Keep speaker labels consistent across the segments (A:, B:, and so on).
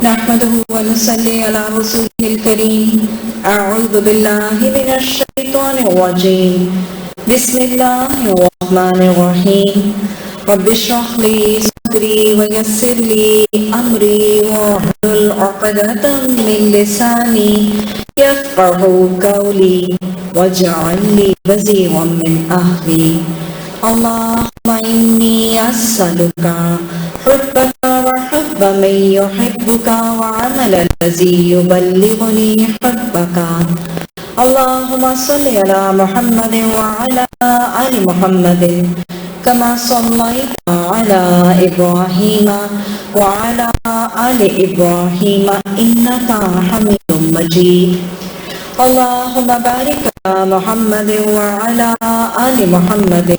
A: نحمده ونصلي على رسوله الكريم. أعوذ بالله من الشيطان الرجيم. بسم الله الرحمن الرحيم. رب اشرح لي صدري ويسر لي أمري واحلل عقدة من لساني يفقهوا قولي واجعل لي وزيرا من أهلي. اللهم إني أسألك حبك وحب من يحبك وعمل الذي يبلغني حبك. اللهم صل على محمد وعلى آل محمد كما صليت على إبراهيم وعلى آل إبراهيم إنك حميد مجيد. اللهم بارك على محمد وعلى آل محمد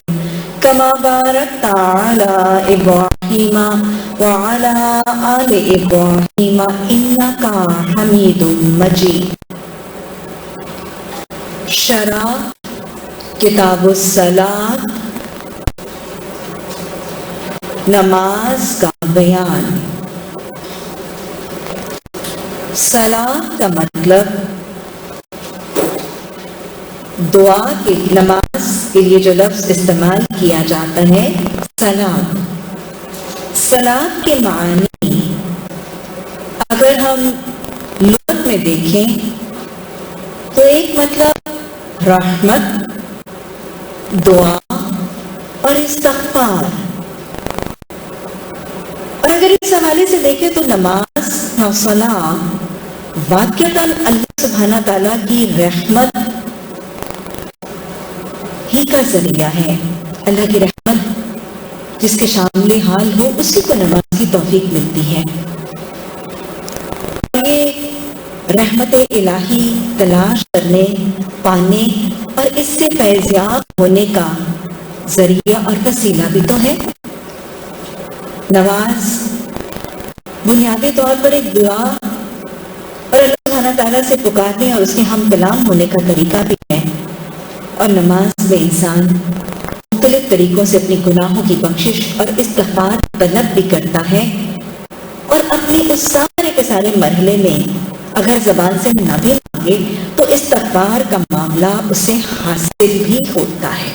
A: كما باركت على إبراهيم وعلى آل إبراهيم إنك حميد مجيد. شرح کتاب الصلاۃ، نماز کا بیان. صلاۃ کا مطلب دعا کی، نماز کے لیے جو لفظ استعمال کیا جاتا ہے صلاۃ. صلاۃ کے معنی اگر ہم لغت میں دیکھیں تو ایک مطلب رحمت، دعا اور استغفار. اور اگر اس حوالے سے دیکھیں تو نماز اور صلاۃ واقعتاً اللہ سبحانہ تعالیٰ کی رحمت ہی کا ذریعہ ہے. اللہ کی رحمت جس کے شامل حال ہو اسی کو نماز کی توفیق ملتی ہے. یہ رحمت الہی تلاش کرنے، پانے اور اس سے فیضیاب ہونے کا ذریعہ اور وسیلہ بھی تو ہے. نماز بنیادی طور پر ایک دعا اور اللہ سبحانہ تعالیٰ سے پکارنے اور اس کے ہم کلام ہونے کا طریقہ بھی ہے. اور نماز میں انسان مختلف طریقوں سے اپنی گناہوں کی بخشش اور استغفار طلب بھی کرتا ہے، اور اپنی اس سارے کے سارے مرحلے میں اگر زبان سے نہ بھی مانگے تو استغفار کا معاملہ اسے حاصل بھی ہوتا ہے.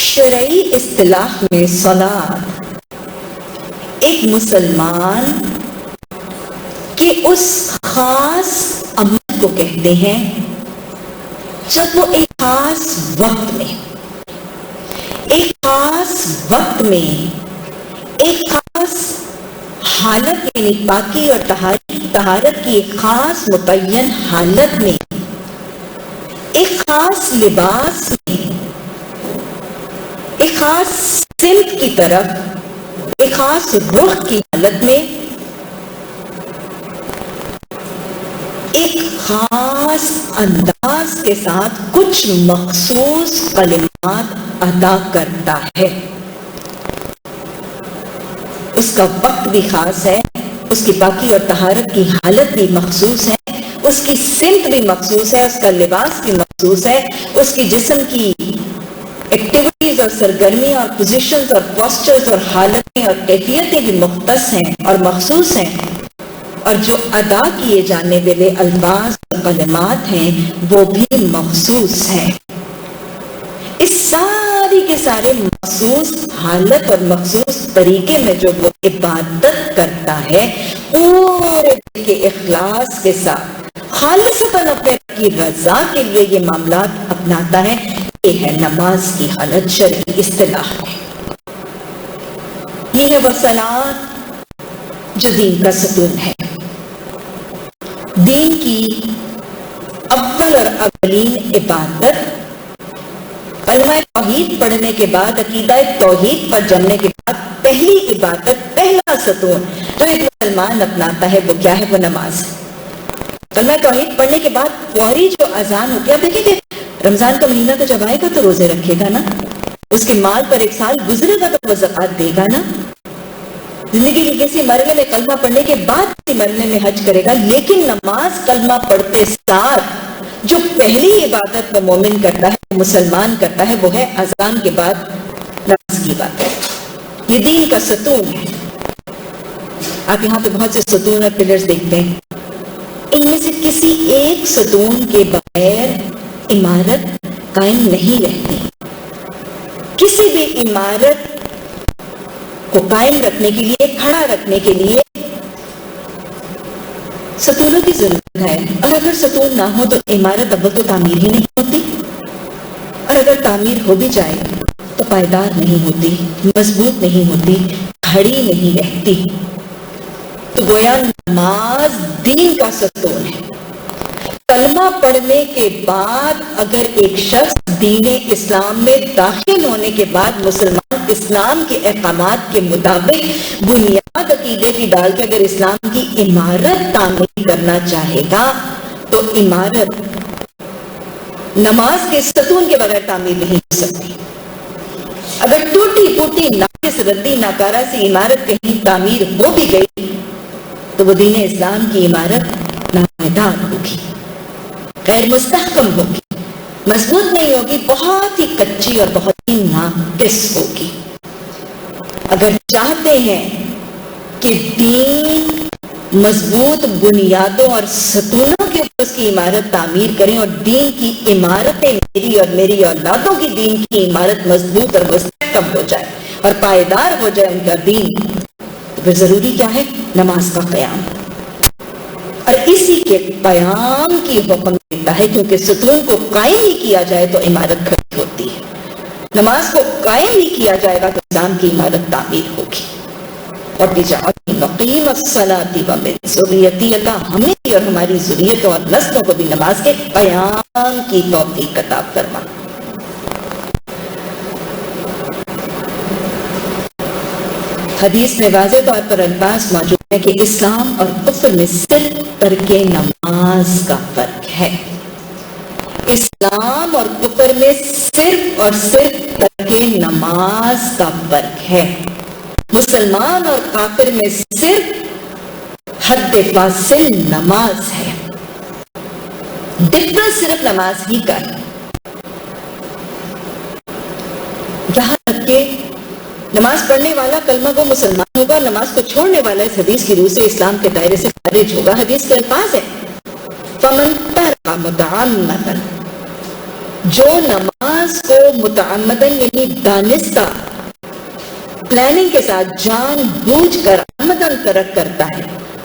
A: شرعی اصطلاح میں صلاۃ ایک مسلمان کے اس خاص عمل کو کہتے ہیں جب وہ ایک خاص وقت میں ایک خاص حالت، یعنی پاکی اور طہارت کی ایک خاص متعین حالت میں، ایک خاص لباس میں، ایک خاص سمت کی طرف، ایک خاص رخ کی حالت میں، ایک خاص انداز کے ساتھ کچھ مخصوص کلمات ادا کرتا ہے. اس کا وقت بھی خاص ہے، اس کی پاکی اور طہارت کی حالت بھی مخصوص ہے، اس کی سمت بھی مخصوص ہے، اس کا لباس بھی مخصوص ہے، اس کی جسم کی ایکٹیویٹیز اور سرگرمی اور پوزیشنز اور پوسچرز اور حالتیں اور کیفیتیں بھی مختص ہیں اور مخصوص ہیں، اور جو ادا کیے جانے والے الفاظ اور کلمات ہیں وہ بھی مخصوص ہیں. اس ساری کے سارے مخصوص حالت اور مخصوص طریقے میں جو وہ عبادت کرتا ہے پورے دل کے اخلاص کے ساتھ خالصتاً اپنے کی رضا کے لیے یہ معاملات اپناتا ہے، یہ ہے نماز کی حالت شرعی اصطلاح میں. یہ ہے وہ صلاۃ جو دین کا ستون ہے. دین کی اول اور اولین عبادت کلمہ توحید پڑھنے کے بعد، عقیدہ توحید پر جمنے کے بعد پہلی عبادت، پہلا ستون جو ایک مسلمان اپناتا ہے وہ کیا ہے؟ وہ نماز. کلمہ توحید پڑھنے کے بعد فوری جو اذان ہوتی ہے، آپ دیکھیں کہ رمضان کا مہینہ تو جب آئے گا تو روزے رکھے گا نا، اس کے مال پر ایک سال گزرے گا تو وہ زکوٰۃ دے گا نا، زندگی کے کسی مرحلے میں کلمہ پڑھنے کے بعد کسی مرحلے میں حج کرے گا. لیکن نماز کلمہ پڑھتے ساتھ جو پہلی عبادت وہ مومن کرتا ہے، مسلمان کرتا ہے، وہ ہے اذان کے بعد نماز کی عبادت. یہ دین کا ستون ہے. آپ یہاں پہ بہت سے ستون اور پلرز دیکھتے ہیں، ان میں سے کسی ایک ستون کے بغیر عمارت قائم نہیں رہتی. کسی بھی عمارت کو قائم رکھنے کے لیے، کھڑا رکھنے کے لیے ستونوں کی ضرورت ہے. اور اگر ستون نہ ہو تو عمارت اول تو تعمیر ہی نہیں ہوتی، اور اگر تعمیر ہو بھی جائے تو پائیدار نہیں ہوتی، مضبوط نہیں ہوتی، کھڑی نہیں رہتی. تو گویا نماز دین کا ستون ہے. کلمہ پڑھنے کے بعد اگر ایک شخص دین اسلام میں داخل ہونے کے بعد مسلمان اسلام کے احکامات کے مطابق بنیاد عقیدے کی ڈال کے اگر اسلام کی عمارت تعمیر کرنا چاہے گا تو عمارت نماز کے ستون کے بغیر تعمیر نہیں ہو سکتی. اگر ٹوٹی پھوٹی ناقص ردی ناکارہ سی عمارت کہیں تعمیر ہو بھی گئی تو وہ دین اسلام کی عمارت ناپائیدار ہوگی، غیر مستحکم ہوگی، مضبوط نہیں ہوگی، بہت ہی کچی اور بہت ہی ناقص ہوگی. اگر چاہتے ہیں کہ دین مضبوط بنیادوں اور ستونوں کے اوپر اس کی عمارت تعمیر کریں اور دین کی عمارتیں میری اور میری اولادوں کی دین کی عمارت مضبوط اور مستحکم ہو جائے اور پائیدار ہو جائے ان کا دین، تو پھر ضروری کیا ہے؟ نماز کا قیام. اور اسی کے قیام کی حکم دیتا ہے، کیونکہ ستون کو قائم ہی کیا جائے تو عمارت کھڑی ہوتی ہے. نماز کو قائم ہی کیا جائے گا تو اسلام کی عمارت تعمیر ہوگی. اور نقیم الصلاۃ ومن ذریتی، اللہ ہمیں بھی اور ہماری ذریتوں اور نسلوں کو بھی نماز کے قیام کی توفیق عطا فرما. حدیث میں واضح طور پر الفاظ موجود ہے کہ اسلام اور کفر میں صرف ترک نماز کا فرق ہے. اسلام اور کفر میں صرف اور صرف ترک نماز کا فرق ہے. مسلمان اور کافر میں صرف حد فاصل نماز ہے. ڈفرنس صرف نماز ہی کا ہے. یہاں تک کہ نماز پڑھنے والا کلمہ کو مسلمان ہوگا، نماز کو چھوڑنے والا اس حدیث کی روح سے اسلام کے دائرے سے خارج ہوگا. حدیث کے الفاظ ہیں فَمَن تَرَكَ مُتَعَمَّدًا، جو نماز کو متعمدن یعنی دانستہ پلاننگ کے ساتھ جان بوجھ کر عمدن ترک کرتا ہے،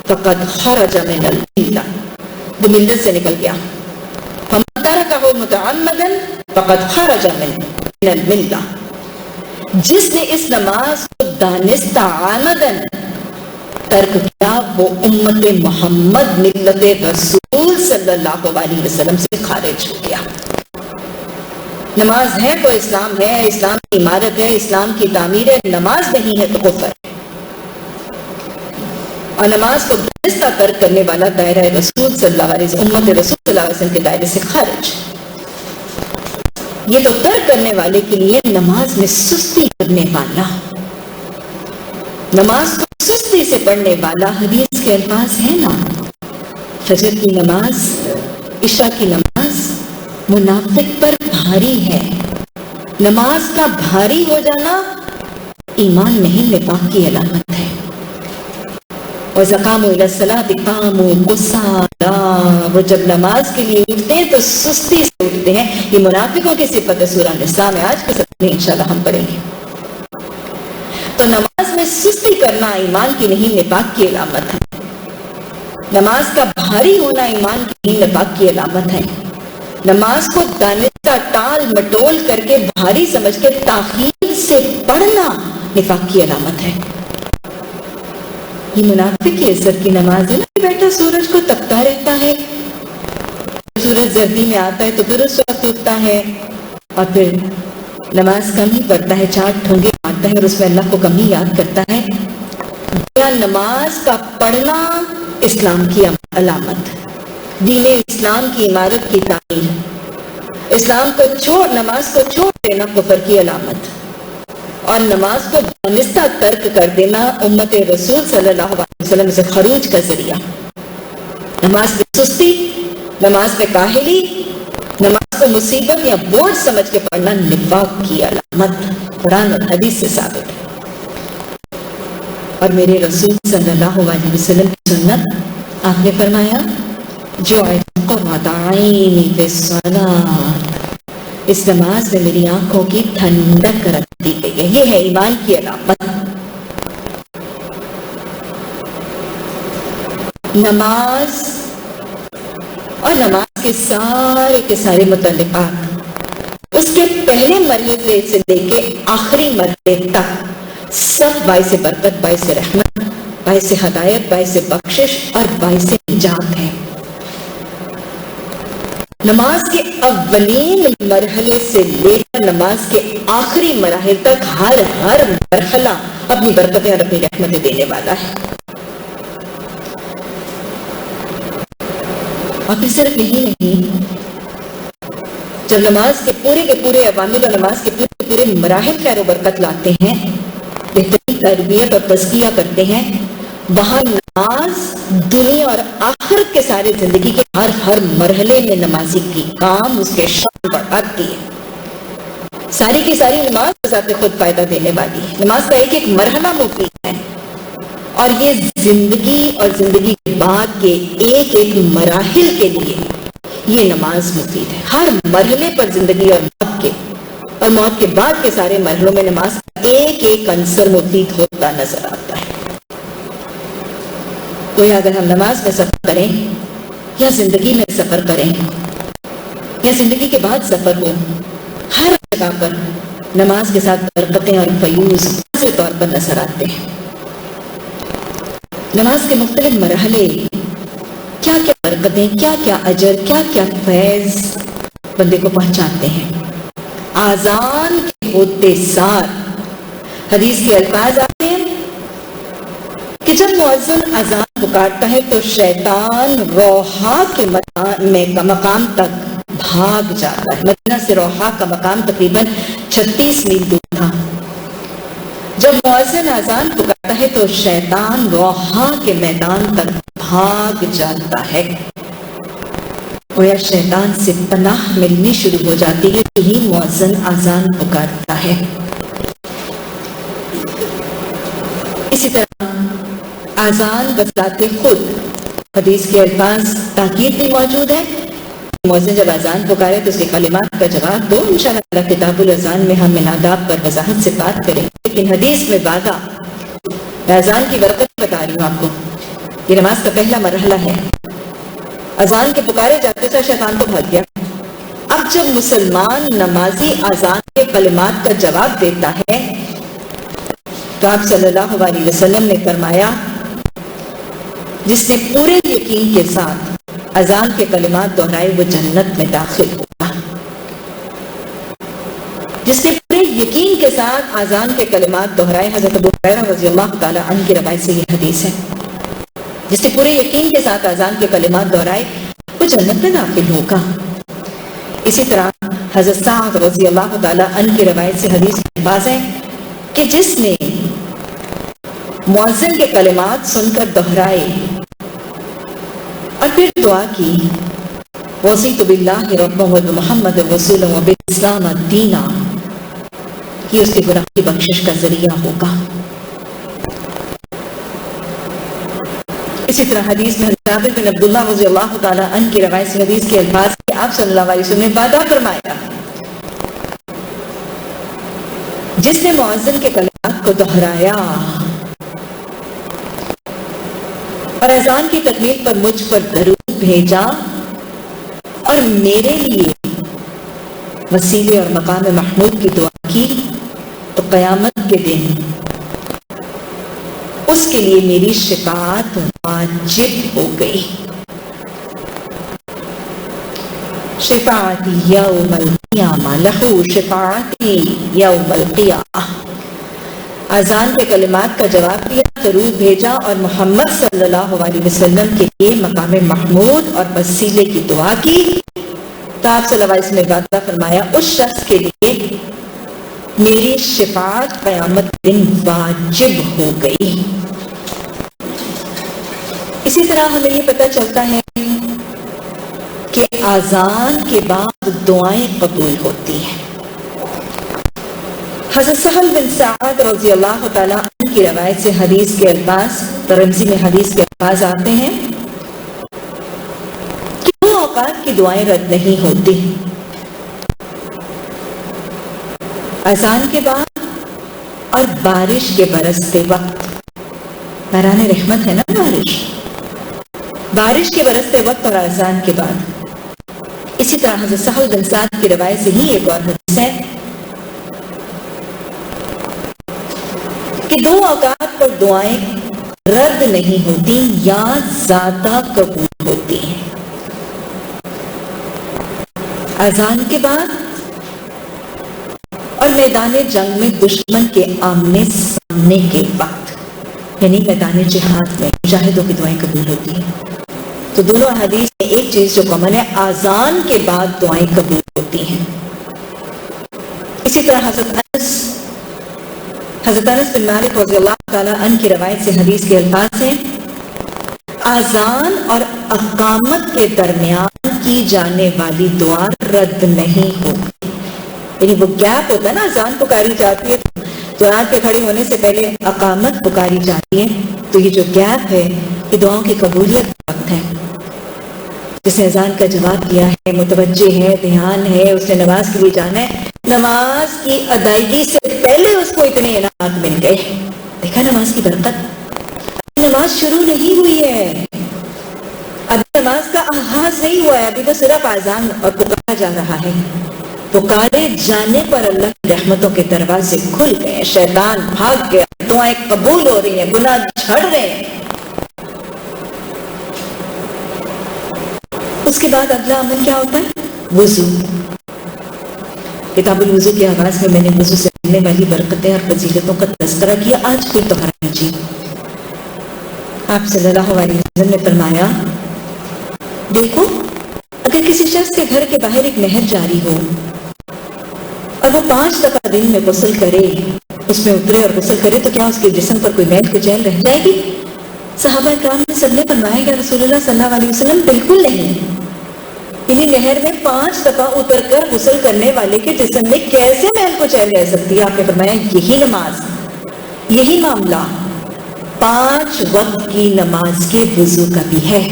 A: فقد خرج من الملۃ، وہ ملت سے نکل گیا. فَمَن تَرَكَهُ مُتَعَمَّدًا فقد خرج من الملۃ، جس نے اس نماز کو دانستہ عمدن ترک کیا وہ امت محمد ملت رسول صلی اللہ علیہ وسلم سے خارج ہو گیا. نماز ہے تو اسلام ہے، اسلام کی عمارت ہے، اسلام کی تعمیر ہے. نماز نہیں ہے تو کفر ہے. اور نماز کو دانستہ ترک کرنے والا دائرہ رسول صلی اللہ علیہ وسلم، امت رسول صلی اللہ علیہ وسلم کے دائرے سے خارج. یہ تو ترک کرنے والے کے لیے نماز میں سستی کرنے والا، نماز کو سستی سے پڑھنے والا. حدیث کے الفاظ ہیں نا، فجر کی نماز، عشاء کی نماز منافق پر بھاری ہے. نماز کا بھاری ہو جانا ایمان نہیں نفاق کی علامت ہے. وَإِذَا قَامُوا إِلَى الصَّلَاةِ قَامُوا كُسَالَىٰ، وہ جب نماز کے لیے اٹھتے ہیں تو سستی سے اٹھتے ہیں. یہ منافقوں کی صفت ہے. سورہ نساء میں آج کے سبق میں انشاءاللہ ہم پڑھیں گے. تو نماز میں سستی کرنا ایمان کی نہیں نفاق کی علامت ہے. نماز کا بھاری ہونا ایمان کی نہیں نفاق کی علامت ہے. نماز کو دانستہ ٹال مٹول کر کے بھاری سمجھ کے تاخیر سے پڑھنا نفاق کی علامت ہے. یہ منافق کی عزت کی نماز ہے نا، بیٹا سورج کو تکتا رہتا ہے، سورج زردی میں آتا ہے تو پھر اس وقت اٹھتا ہے اور پھر نماز کم ہی پڑھتا ہے، 4 ٹھونگے مارتا ہے اور اس میں اللہ کو کم ہی یاد کرتا ہے. نماز کا پڑھنا اسلام کی علامت، دین اسلام کی عمارت کی تعمیر. اسلام کو نماز کو چھوڑ دینا کفر کی علامت، اور نماز کو دانستہ ترک کر دینا امت رسول صلی اللہ علیہ وسلم سے خروج کا ذریعہ. نماز پہ سستی، نماز پہ کاہلی، نماز کو مصیبت یا بوجھ سمجھ کے پڑھنا نفاق کی علامت قرآن اور حدیث سے ثابت ہے. اور میرے رسول صلی اللہ علیہ وسلم کی سنت، آپ نے فرمایا جو قرۃ عینی فی الصلاۃ، اس نماز میں میری آنکھوں کی ٹھنڈک رکھ دی گئی ہے۔ یہ ہے ایمان کی علامت۔ نماز اور نماز کے سارے متعلقات، اس کے پہلے مرحلے سے لے کے آخری مرحلے تک سب باعث برکت، باعث رحمت، باعث ہدایت، باعث بخشش اور باعث نجات ہے۔ نماز کے اولین مرحلے سے لے کر نماز کے آخری مراحل تک ہر مرحلہ اپنی برکتیں اور اپنی رحمتیں دینے والا ہے۔ اور پھر صرف یہی نہیں، جب نماز کے پورے عوامل اور نماز کے پورے مراحل خیر و برکت لاتے ہیں، بہترین تربیت اور تزکیہ کرتے ہیں، وہاں نماز دنیا اور آخرت کے سارے زندگی کے ہر مرحلے میں نمازی کی کام اس کے شان بڑھاتی ہے۔ ساری کی ساری نماز بذات خود فائدہ دینے والی ہے۔ نماز کا ایک مرحلہ مفید ہے، اور یہ زندگی اور زندگی کے بعد کے ایک مراحل کے لیے یہ نماز مفید ہے۔ ہر مرحلے پر زندگی اور موت کے بعد کے سارے مرحلوں میں نماز کا ایک عنصر مفید ہوتا نظر آتا ہے۔ کوئی اگر ہم نماز میں سفر کریں یا زندگی میں سفر کریں یا زندگی کے بعد سفر ہو، ہر جگہ پر نماز کے ساتھ برکتیں اور فیوز واضح طور پر نظر آتے ہیں۔ نماز کے مختلف مرحلے، کیا کیا برکتیں، کیا کیا اجر، کیا کیا فیض بندے کو پہنچاتے ہیں۔ آذان کے ہوتے سار حدیث کے الفاظ آتے ہیں کہ جب مؤذن اذان پکارتا ہے تو شیطان روحا کے مقام تک بھاگ جاتا ہے۔ مدینہ سے روحا کا مقام تقریباً 36 میل دور تھا۔ جب مؤذن اذان پکارتا ہے تو شیطان روحا کے میدان تک بھاگ جاتا ہے۔ گویا شیطان سے پناہ ملنی شروع ہو جاتی ہے کہ ہی مؤذن اذان پکارتا ہے۔ اسی طرح اذان بذات خود حدیث کے الفاظ تاکید بھی موجود ہے۔ مؤذن جب اذان پکارے تو اس کے کلمات کا جواب دو۔ انشاءاللہ کتاب الاذان میں ہم آداب پر وضاحت سے بات کریں، لیکن حدیث میں وعدہ، میں اذان کی برکت بتا رہی ہوں آپ کو۔ یہ نماز کا پہلا مرحلہ ہے۔ اذان کے پکارے جاتے سے شیطان تو بھاگ گیا۔ اب جب مسلمان نمازی اذان کے کلمات کا جواب دیتا ہے تو آپ صلی اللہ علیہ وسلم نے فرمایا جس نے پورے یقین کے ساتھ اذان کے کلمات دہرائے وہ جنت میں داخل ہوگا۔ جس نے پورے یقین کے ساتھ اذان کے کلمات دہرائے، حضرت ابو ہریرہ رضی اللہ تعالی عنہ کی روایت سے یہ حدیث ہے، جس نے پورے یقین کے ساتھ اذان کے کلمات دہرائے وہ جنت میں داخل ہوگا۔ اسی طرح حضرت سعد رضی اللہ تعالی عنہ کی روایت سے حدیث کے الفاظ ہے کہ جس نے مؤذن کے کلمات سن کر دہرائے اور پھر دعا کی وَرَضِيتُ بِاللَّهِ رَبًّا وَبِمُحَمَّدٍ رَسُولًا وَبِالْإِسْلَامِ دِينًا، یہ اس کے گناہ کی بخشش کا ذریعہ ہوگا۔ اسی طرح حدیث میں جابر بن عبداللہ رضی اللہ تعالی عنہ کی روایت سے حدیث کے الفاظ کہ آپ صلی اللہ علیہ وسلم نے وعدہ فرمایا جس نے مؤذن کے کلمات کو دہرایا اور اذان کی تکمیل پر مجھ پر درود بھیجا اور میرے لیے وسیلے اور مقام محمود کی دعا کی تو قیامت کے دن اس کے لیے میری شفاعت واجب ہو گئی۔ شفاعتی یوم القیامہ، لہو شفاعتی یوم القیامہ۔ اذان کے کلمات کا جواب دیا، درود بھیجا اور محمد صلی اللہ علیہ وسلم کے لیے مقام محمود اور وسیلے کی دعا کی تو آپ صلی اللہ علیہ وسلم نے وعدہ فرمایا اس شخص کے لیے میری شفاعت قیامت دن واجب ہو گئی۔ اسی طرح ہمیں یہ پتہ چلتا ہے کہ اذان کے بعد دعائیں قبول ہوتی ہیں۔ حضرت سہل بن سعد رضی اللہ تعالیٰ عنہ کی روایت سے حدیث کے الفاظ، ترمذی میں حدیث کے الفاظ آتے ہیں کہ دو اوقات کی دعائیں رد نہیں ہوتی، اذان کے بعد اور بارش کے برستے وقت۔ باران رحمت ہے نا بارش کے برستے وقت اور اذان کے بعد۔ اسی طرح حضرت سہل بن سعد کی روایت سے ہی ایک اور حدیث ہے کہ دو اوقات پر دعائیں رد نہیں ہوتی یا زیادہ قبول ہوتی ہیں، اذان کے بعد اور میدان جنگ میں دشمن کے آمنے سامنے کے وقت، یعنی میدان جہاد میں مجاہدوں کی دعائیں قبول ہوتی ہیں۔ تو دونوں حدیث میں ایک چیز جو کامن ہے، اذان کے بعد دعائیں قبول ہوتی ہیں۔ اسی طرح حضرت انس بن مالک رضی اللہ تعالیٰ عنہ کی روایت سے حدیث کے الفاظ ہیں، اذان اور اقامت کے درمیان کی جانے والی دعا رد نہیں ہوتی۔ یعنی وہ گیپ ہوتا ہے نا، اذان پکاری جاتی ہے تو رات کے کھڑے ہونے سے پہلے اقامت پکاری جاتی ہے، تو یہ جو گیپ ہے یہ دعاؤں کی قبولیت کا وقت ہے۔ جس نے اذان کا جواب دیا ہے، متوجہ ہے، دھیان ہے، اس نے نماز کے لیے جانا ہے، نماز کی ادائیگی سے پہلے اس کو اتنے انعامات مل گئے۔ دیکھا نماز کی برکت، نماز شروع نہیں ہوئی ہے، ابھی نماز کا آغاز نہیں ہوا ہے، ابھی تو صرف اذان اور پکارا جا رہا ہے۔ پکارے جانے پر اللہ کی رحمتوں کے دروازے کھل گئے، شیطان بھاگ گیا، دعائیں قبول ہو رہی ہیں، گناہ جھڑ رہے ہیں۔ اس کے بعد اگلا عمل کیا ہوتا ہے؟ وضو۔ کتاب الوضو کے آغاز میں نے وضو سے ملنے والی برکتیں اور فضیلتوں کا تذکرہ کیا، آج پھر دوہرانا جی۔ آپ صلی اللہ علیہ وسلم نے فرمایا، دیکھو اگر کسی شخص کے گھر کے باہر ایک نہر جاری ہو اور وہ 5 دفعہ دن میں غسل کرے، اس میں اترے اور غسل کرے، تو کیا اس کے جسم پر کوئی میل کچیل رہ جائے گی؟ صحابہ کرام نے سب نے فرمایا کہ رسول اللہ صلی اللہ علیہ وسلم بالکل نہیں۔ یعنی نہر میں 5 دفعہ اتر کر غسل کرنے والے کے جسم میں کیسے میل کچیل رہ سکتی ہے؟ آپ نے فرمایا یہی نماز، یہی معاملہ 5 وقت کی نماز کے وضو کا بھی ہے۔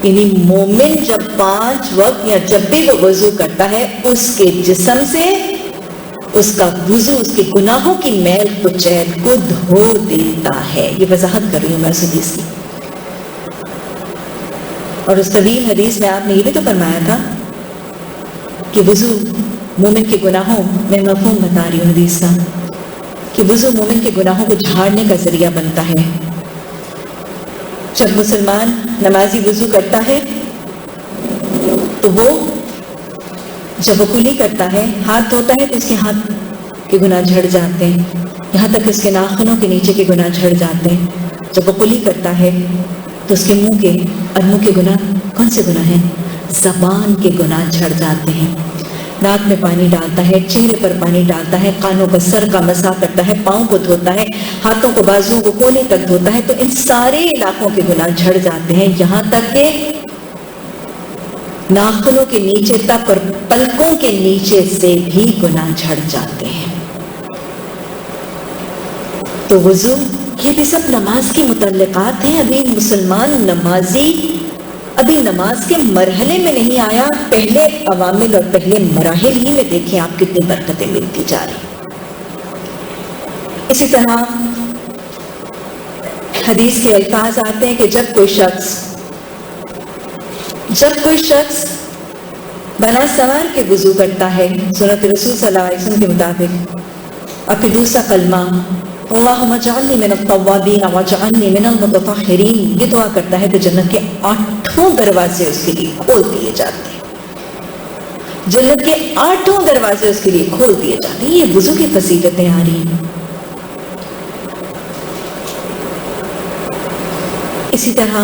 A: یعنی مومن جب 5 وقت یا جب بھی وہ وضو کرتا ہے، اس کے جسم سے اس کا وضو اس کے گناہوں کی میل کچیل کو دھو دیتا ہے۔ یہ وضاحت کر رہی ہوں میں اس حدیث کی۔ اور اس طویل حدیث میں آپ نے یہ بھی تو فرمایا تھا کہ وضو مومن کے گناہوں، میں مفہوم بتا رہی ہوں حدیث کا، کہ وضو مومن کے گناہوں کو جھاڑنے کا ذریعہ بنتا ہے۔ جب مسلمان نمازی وضو کرتا ہے تو وہ جب وہ کلی کرتا ہے، ہاتھ دھوتا ہے، تو اس کے ہاتھ کے گناہ جھڑ جاتے ہیں، یہاں تک کہ اس کے ناخنوں کے نیچے کے گناہ جھڑ جاتے ہیں۔ جب وہ کلی کرتا ہے تو اس کے منہ کے اور منہ کے گناہ، کون سے گناہ ہیں؟ زبان کے گناہ جھڑ جاتے ہیں۔ ناک میں پانی ڈالتا ہے، چہرے پر پانی ڈالتا ہے، کانوں کا سر کا مسح کرتا ہے، پاؤں کو دھوتا ہے، ہاتھوں کو بازوؤں کو کونے تک دھوتا ہے، تو ان سارے علاقوں کے گناہ جھڑ جاتے ہیں، یہاں تک کہ ناخنوں کے نیچے تک اور پلکوں کے نیچے سے بھی گناہ جھڑ جاتے ہیں۔ تو وضو یہ بھی سب نماز کی متعلقات ہیں۔ ابھی مسلمان نمازی ابھی نماز کے مرحلے میں نہیں آیا، پہلے عوامل اور پہلے مراحل ہی میں دیکھیں آپ کتنی برکتیں ملتی جا رہی۔ اسی طرح حدیث کے الفاظ آتے ہیں کہ جب کوئی شخص بنا سوار کے وضو کرتا ہے سنت رسول صلی اللہ علیہ وسلم کے مطابق، اور پھر دوسرا کلمہ اللہم اجعلنی من التوابین واجعلنی من المتطہرین، یہ دعا کرتا ہے تو جنت کے 8 دروازے اس کے لیے کھول دیے جاتے ہیں۔ جنت کے 8 دروازے اس کے لیے کھول دیے جاتے ہیں۔ یہ وضو کی فضیلتیں آ رہی ہیں۔ اسی طرح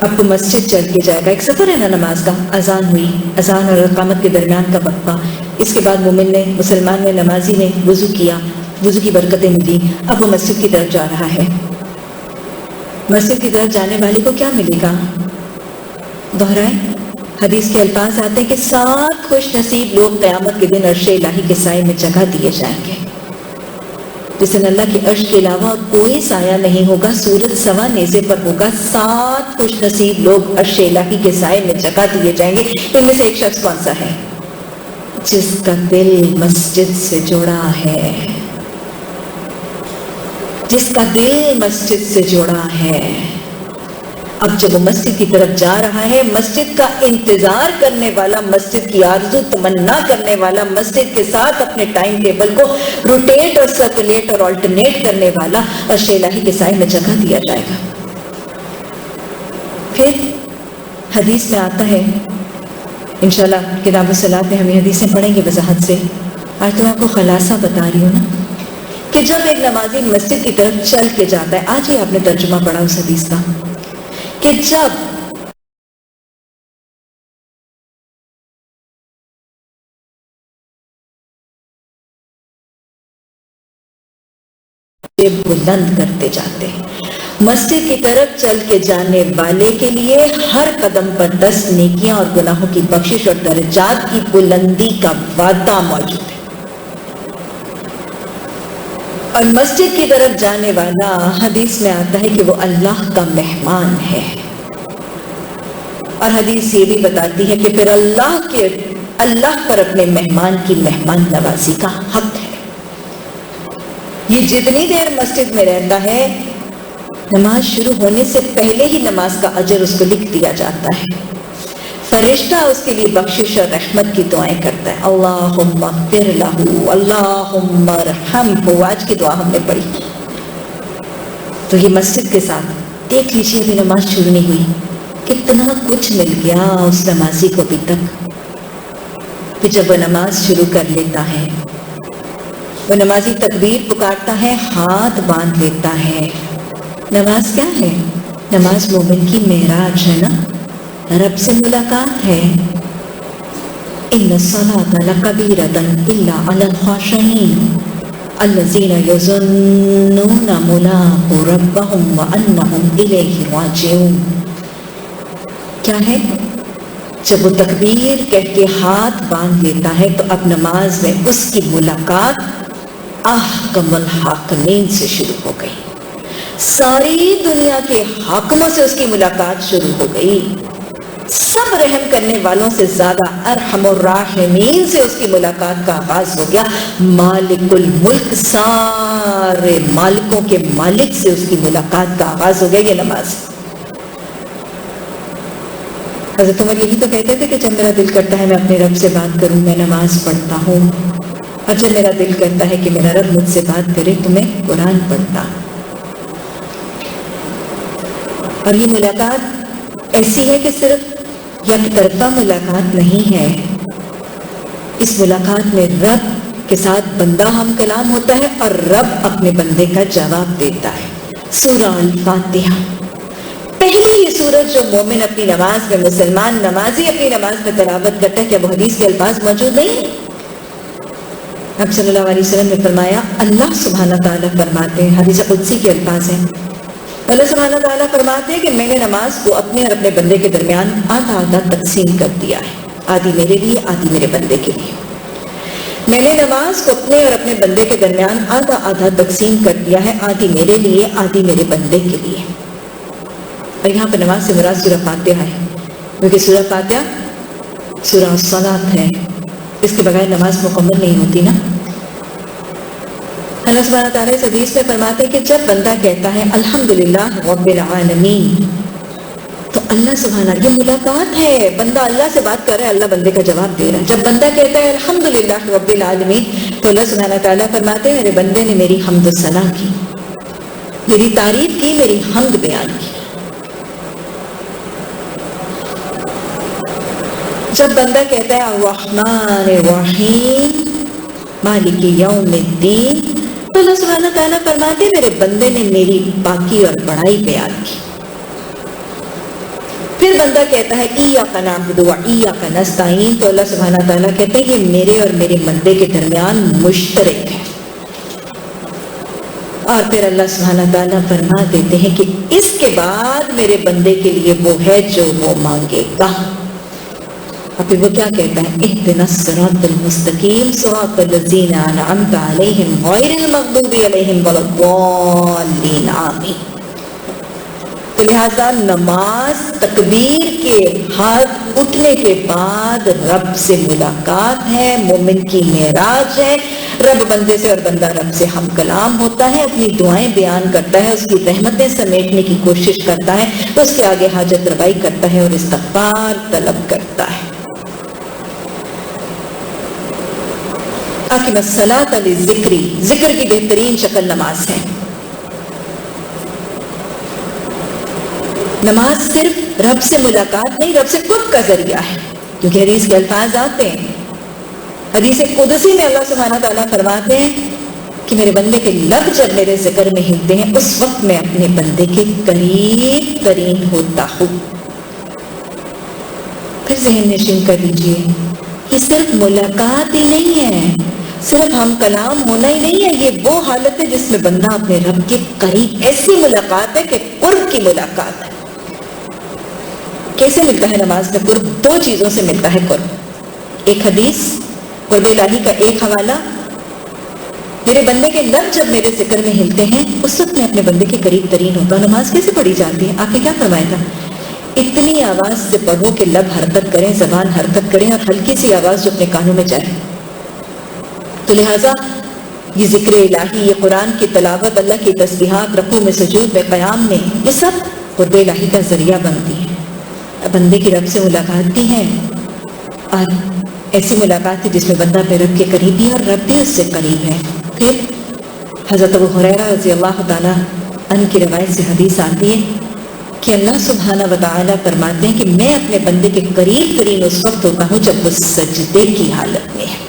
A: آپ کو مسجد چل کے جائے گا، ایک سفر ہے نا نماز کا، اذان ہوئی، اذان اور اقامت کے درمیان کا وقفہ، اس کے بعد مومن نے، مسلمان نے، نمازی نے وضو کیا، وضو کی برکتیں ملی، اب وہ مسجد کی طرف جا رہا ہے۔ مسجد کی طرف جانے والے کو کیا ملے گا؟ دوہرائیں، حدیث کے الفاظ آتے ہیں کہ 7 خوش نصیب لوگ قیامت کے دن عرش الہی کے سائے میں جگہ دیے جائیں گے، جس دن اللہ کے عرش کے علاوہ کوئی سایہ نہیں ہوگا، سورج سوا نیزے پر ہوگا، 7 خوش نصیب لوگ عرش الہی کے سائے میں جگہ دیے جائیں گے۔ ان میں سے ایک شخص کون سا ہے؟ جس کا دل مسجد سے جڑا ہے، جس کا دل مسجد سے جڑا ہے۔ اب جب وہ مسجد کی طرف جا رہا ہے، مسجد کا انتظار کرنے والا، مسجد کی آرزو تمنا کرنے والا، مسجد کے ساتھ اپنے ٹائم ٹیبل کو روٹیٹ اور سرکولیٹ اور آلٹرنیٹ کرنے والا، عرش الہی کے سائے میں جگہ دیا جائے گا۔ پھر حدیث میں آتا ہے، انشاءاللہ کتاب الصلاۃ میں ہم یہ حدیثیں پڑھیں گے وضاحت سے، آج تو آپ کو خلاصہ بتا رہی ہوں نا، کہ جب ایک نمازی مسجد کی طرف چل کے جاتا ہے، آج ہی آپ نے ترجمہ پڑھا اس حدیث کا، کہ جب بلند کرتے جاتے ہیں، مسجد کی طرف چل کے جانے والے کے لیے ہر قدم پر 10 نیکیاں اور گناہوں کی بخشش اور درجات کی بلندی کا وعدہ موجود ہے۔ اور مسجد کی طرف جانے والا، حدیث میں آتا ہے کہ وہ اللہ کا مہمان ہے، اور حدیث یہ بھی بتاتی ہے کہ پھر اللہ پر اپنے مہمان کی مہمان نوازی کا حق ہے۔ یہ جتنی دیر مسجد میں رہتا ہے، نماز شروع ہونے سے پہلے ہی نماز کا اجر اس کو لکھ دیا جاتا ہے، فرشتہ اس کے لیے بخشش اور رحمت کی دعائیں کرتا ہے، اللہم اغفر لہ، اللہم ارحمہ۔ آج کی دعا ہم نے پڑھی، تو یہ مسجد کے ساتھ دیکھ لیجیے، ابھی نماز شروع نہیں ہوئی، کتنا کچھ مل گیا اس نمازی کو ابھی تک۔ پھر جب وہ نماز شروع کر لیتا ہے، وہ نمازی تکبیر پکارتا ہے، ہاتھ باندھ لیتا ہے۔ نماز کیا ہے؟ نماز مومن کی معراج ہے نا، رب سے ملاقات ہے۔ ان الصلاۃ لکبیرۃ الا علی الخاشعین الذین یظنون ملاقو ربہم وانہم الیہ راجعون۔ کیا ہے؟ جب وہ تکبیر کہہ کے ہاتھ باندھ لیتا ہے تو اب نماز میں اس کی ملاقات احکم الحاکمین سے شروع ہو گئی، ساری دنیا کے حاکموں سے اس کی ملاقات شروع ہو گئی، سب رحم کرنے والوں سے زیادہ ارحم الراحمین سے اس کی ملاقات کا آغاز ہو گیا، مالک الملک، سارے مالکوں کے مالک سے اس کی ملاقات کا آغاز ہو گیا۔ یہ نماز، حضرت عمر یہی تو کہتے تھے کہ جب میرا دل کرتا ہے میں اپنے رب سے بات کروں، میں نماز پڑھتا ہوں، اور جب میرا دل کرتا ہے کہ میرا رب مجھ سے بات کرے تو میں قرآن پڑھتا ہوں۔ اور یہ ملاقات ایسی ہے کہ صرف یک طرفہ ملاقات نہیں ہے، اس ملاقات میں رب کے ساتھ بندہ ہم کلام ہوتا ہے اور رب اپنے بندے کا جواب دیتا ہے۔ سورہ الفاتحہ، پہلی یہ سورت جو مومن اپنی نماز میں، مسلمان نمازی اپنی نماز میں تلاوت کرتا ہے، کیا وہ حدیث کے الفاظ موجود نہیں؟ آپ صلی اللہ علیہ وسلم نے فرمایا، اللہ سبحانہ تعالیٰ فرماتے ہیں، حدیث قدسی کے الفاظ ہیں، اللہ سبحانہ تعالیٰ فرماتے ہیں کہ میں نے نماز کو اپنے اور اپنے بندے کے درمیان آدھا آدھا تقسیم کر دیا ہے، آدھی میرے لیے، آدھی میرے بندے کے لیے۔ میں نے نماز کو اپنے اور اپنے بندے کے درمیان آدھا آدھا تقسیم کر دیا ہے، آدھی میرے لیے، آدھی میرے بندے کے لیے۔ اور یہاں پر نماز سے مراد سورہ فاتحہ ہے، کیونکہ سورہ فاتحہ سورہ الصلاۃ ہے، اس کے بغیر نماز مکمل نہیں ہوتی نا۔ اللہ سبحانہ تعالیٰ اس حدیث میں فرماتے ہیں کہ جب بندہ کہتا ہے الحمدللہ رب العالمین، تو اللہ سبحانہ، یہ ملاقات ہے، بندہ اللہ سے بات کر رہا ہے، اللہ بندے کا جواب دے رہا ہے۔ جب بندہ کہتا ہے الحمدللہ رب العالمین، تو اللہ سبحانہ تعالیٰ فرماتے ہیں میرے بندے نے میری حمد و ثنا کی، میری تعریف کی، میری حمد بیان کی۔ جب بندہ کہتا ہے الرحمن الرحیم مالک یوم الدین، تو اللہ سبحانہ تعالیٰ فرماتے ہیں میرے بندے نے میری پاکی اور بڑائی بیان کی۔ پھر بندہ کہتا ہے ایاک نعبد و ایاک نستعین، تو اللہ سبحانہ تعالیٰ کہتے ہیں یہ میرے اور میرے بندے کے درمیان مشترک ہے۔ اور پھر اللہ سبحانہ تعالیٰ فرما دیتے ہیں کہ اس کے بعد میرے بندے کے لیے وہ ہے جو وہ مانگے گا۔ اور پھر وہ کیا کہتا ہے؟ اہدنا الصراط المستقیم صراط الذین انعمت علیہم غیر المغضوب علیہم ولا الضالین آمین۔ تو لہذا نماز تکبیر کے ہاتھ اٹھنے کے بعد رب سے ملاقات ہے، مومن کی معراج ہے، رب بندے سے اور بندہ رب سے ہم کلام ہوتا ہے، اپنی دعائیں بیان کرتا ہے، اس کی رحمتیں سمیٹنے کی کوشش کرتا ہے، اس کے آگے حاجت روائی کرتا ہے اور استغفار طلب کرتا ہے۔ اقم الصلاۃ للذکر، ذکر کی بہترین شکل نماز ہے۔ نماز صرف رب سے ملاقات نہیں، رب سے قرب کا ذریعہ ہے، کیونکہ حدیث کے الفاظ آتے ہیں۔ حدیث قدسی میں اللہ سبحانہ تعالیٰ فرماتے ہیں کہ میرے بندے کے لب جب میرے ذکر میں ہلتے ہیں اس وقت میں اپنے بندے کے قریب ترین ہوتا ہوں۔ پھر ذہن نشین کر لیجئے، یہ صرف ملاقات ہی نہیں ہے، صرف ہم کلام ہونا ہی نہیں ہے، یہ وہ حالت ہے جس میں بندہ اپنے رب کے قریب، ایسی ملاقات ہے کہ قرب کی ملاقات ہے۔ کیسے ملتا ہے نماز میں قرب؟ دو چیزوں سے ملتا ہے قرب۔ ایک حدیث، قرب الہی کا ایک حوالہ، میرے بندے کے لب جب میرے ذکر میں ہلتے ہیں اس وقت میں اپنے بندے کے قریب ترین ہوتا ہوں۔ نماز کیسے پڑھی جاتی ہے؟ آپ نے کیا فرمایا تھا؟ اتنی آواز سے پڑھو کہ لب حرکت کریں، زبان حرکت کریں، اور ہلکی سی آواز جو اپنے کانوں میں جائے۔ تو لہٰذا یہ ذکر الہی، یہ قرآن کی تلاوت، اللہ کی تسبیحات، رکوع میں، سجود میں، قیام میں، یہ سب قرب الہی کا ذریعہ بنتی ہے۔ بندے کی رب سے ملاقات بھی ہے، اور ایسی ملاقات ہے جس میں بندہ اپنے رب کے قریب بھی ہے اور رب بھی اس سے قریب ہے۔ پھر حضرت ابو ہریرہ رضی اللہ تعالیٰ عنہ کی روایت سے حدیث آتی ہے کہ اللہ سبحانہ وتعالیٰ فرماتے ہیں کہ میں اپنے بندے کے قریب ترین اس وقت ہوتا ہوں جب وہ سجدے کی حالت میں ہے۔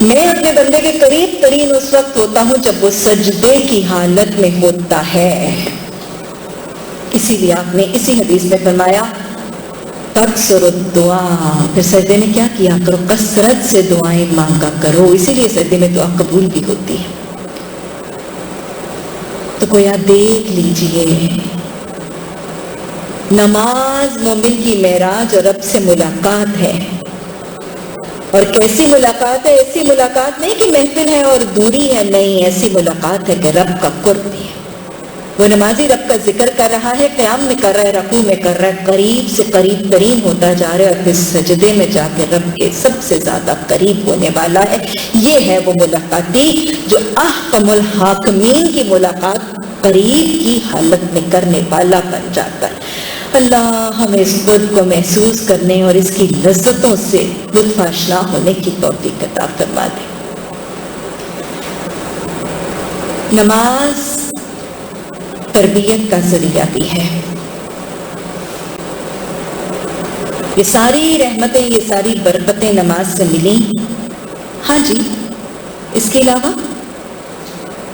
A: میں اپنے بندے کے قریب ترین اس وقت ہوتا ہوں جب وہ سجدے کی حالت میں ہوتا ہے۔ اسی لیے آپ نے اسی حدیث میں فرمایا تکثر الدعاء، پھر سجدے میں کیا کیا کرو؟ کثرت سے دعائیں مانگا کرو۔ اسی لیے سجدے میں دعا قبول بھی ہوتی ہے۔ تو کوئی آپ دیکھ لیجئے، نماز مومن کی معراج اور رب سے ملاقات ہے۔ اور کیسی ملاقات ہے؟ ایسی ملاقات نہیں کہ محفل ہے اور دوری ہے، نہیں، ایسی ملاقات ہے کہ رب کا قرب بھی ہے۔ وہ نمازی رب کا ذکر کر رہا ہے، قیام میں کر رہا ہے، رکوع میں کر رہا ہے، قریب سے قریب ترین ہوتا جا رہا ہے، اور پھر سجدے میں جا کے رب کے سب سے زیادہ قریب ہونے والا ہے۔ یہ ہے وہ ملاقاتی جو احکم الحاکمین کی ملاقات قریب کی حالت میں کرنے والا بن جاتا ہے۔ اللہ ہمیں اس قرب کو محسوس کرنے اور اس کی لذتوں سے لطف آشنا ہونے کی توفیق عطا فرما دے۔ نماز تربیت کا ذریعہ بھی ہے۔ یہ ساری رحمتیں، یہ ساری برکتیں نماز سے ملیں۔ ہاں جی، اس کے علاوہ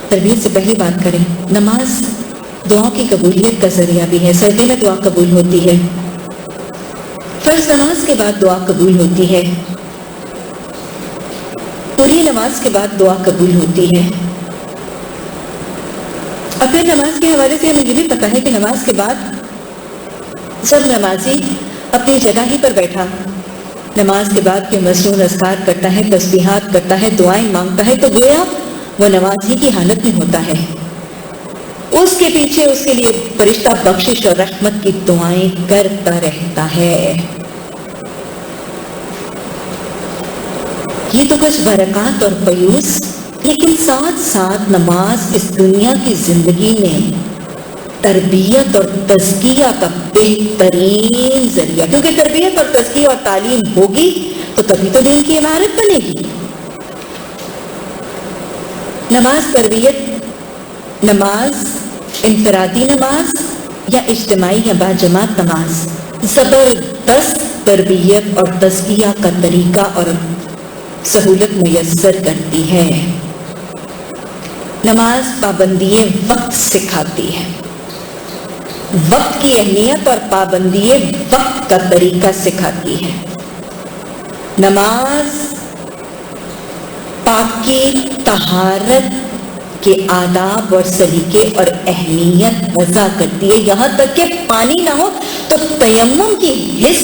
A: تربیت سے پہلی بات کریں، نماز دعا کی قبولیت کا ذریعہ بھی ہے۔ سجدے میں دعا قبول ہوتی ہے، فرض نماز کے بعد دعا قبول ہوتی ہے، پوری نماز کے بعد دعا قبول ہوتی ہے۔ اور پھر نماز کے حوالے سے ہمیں یہ بھی پتا ہے کہ نماز کے بعد سب نمازی اپنی جگہ ہی پر بیٹھا نماز کے بعد کے مصنون اذکار کرتا ہے، تسبیحات کرتا ہے، دعائیں مانگتا ہے، تو گویا وہ نماز ہی کی حالت میں ہوتا ہے۔ اس کے پیچھے اس کے لیے فرشتہ بخشش اور رحمت کی دعائیں کرتا رہتا ہے۔ یہ تو کچھ برکات اور پیوس، لیکن ساتھ ساتھ نماز اس دنیا کی زندگی میں تربیت اور تزکیہ کا بہترین ذریعہ، کیونکہ تربیت اور تزکیہ اور تعلیم ہوگی تو تبھی تو دین کی عمارت بنے گی۔ نماز تربیت، نماز انفرادی نماز یا اجتماعی یا باجماعت نماز زبردست تربیت اور تزکیہ کا طریقہ اور سہولت میسر کرتی ہے۔ نماز پابندی وقت سکھاتی ہے، وقت کی اہمیت اور پابندی وقت کا طریقہ سکھاتی ہے۔ نماز پاکی، طہارت کے آداب اور سلیقے اور اہمیت وضع کرتی ہے، یہاں تک کہ پانی نہ ہو تو تیمم کی حس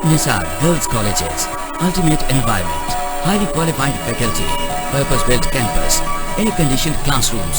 B: Nisar Girls Colleges, ultimate environment, highly qualified faculty, purpose-built campus, air-conditioned classrooms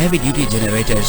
B: heavy duty generators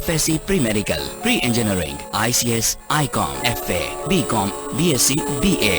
B: FSC Pre-Medical, Pre-Engineering, ICS, ICOM, FA, BCom, BSc, BA,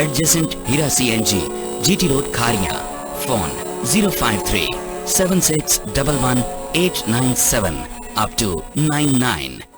B: adjacent Hira CNG, GT Road, Kharia. Phone 053-7611-897 up to 99.